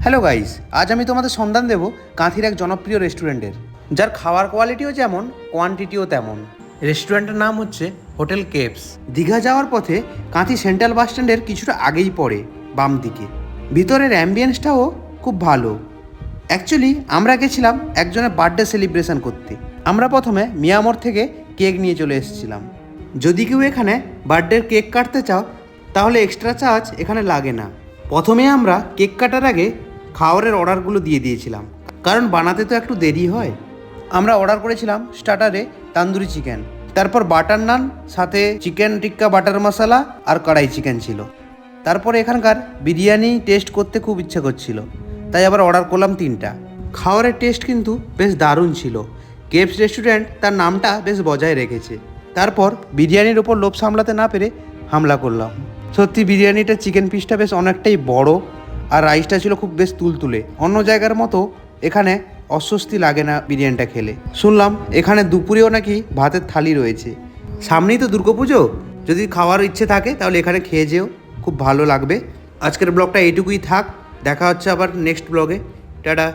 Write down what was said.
Hello guys, আজ আমি তোমাদের সন্ধান দেব কাঁথির এক জনপ্রিয় রেস্টুরেন্টের, যার খাওয়ার কোয়ালিটিও যেমন কোয়ান্টিটিও তেমন। রেস্টুরেন্টের নাম হচ্ছে হোটেল কেপস। দীঘা যাওয়ার পথে কাঁথি সেন্ট্রাল বাস স্ট্যান্ডের কিছুটা আগেই পড়ে, বাম দিকে। ভিতরের অ্যাম্বিয়েন্সটাও খুব ভালো। অ্যাকচুয়ালি আমরা গেছিলাম একজনের বার্থডে সেলিব্রেশন করতে। আমরা প্রথমে মিয়ামর থেকে কেক নিয়ে চলে এসেছিলাম। যদি কেউ এখানে বার্থডের কেক কাটতে চাও তাহলে এক্সট্রা চার্জ এখানে লাগে না। প্রথমে আমরা কেক কাটার আগে খাবারের অর্ডারগুলো দিয়ে দিয়েছিলাম, কারণ বানাতে তো একটু দেরি হয়। আমরা অর্ডার করেছিলাম স্টার্টারে তান্দুরি চিকেন, তারপর বাটার নান, সাথে চিকেন টিক্কা বাটার মশলা আর কড়াই চিকেন ছিল। তারপরে এখানকার বিরিয়ানি টেস্ট করতে খুব ইচ্ছা করছিল, তাই আবার অর্ডার করলাম 3টা। খাবারের টেস্ট কিন্তু বেশ দারুণ ছিল। কেপস রেস্টুরেন্ট তার নামটা বেশ বজায় রেখেছে। তারপর বিরিয়ানির ওপর লোভ সামলাতে না পেরে হামলা করলাম। সত্যি বিরিয়ানিটা চিকেন পিসটা বেশ অনেকটাই বড়, আর রাইসটা ছিল খুব বেশ তুলতুলে। অন্য জায়গার মতো এখানে অস্বস্তি লাগে না বিরিয়ানিটা খেলে। শুনলাম এখানে দুপুরেও নাকি ভাতের থালি রয়েছে। সামনেই তো দুর্গাপুজো, যদি খাওয়ার ইচ্ছে থাকে তাহলে এখানে খেয়ে যেও, খুব ভালো লাগবে। আজকের ব্লগটা এইটুকুই থাক, দেখা হচ্ছে আবার নেক্সট ব্লগে। টাটা।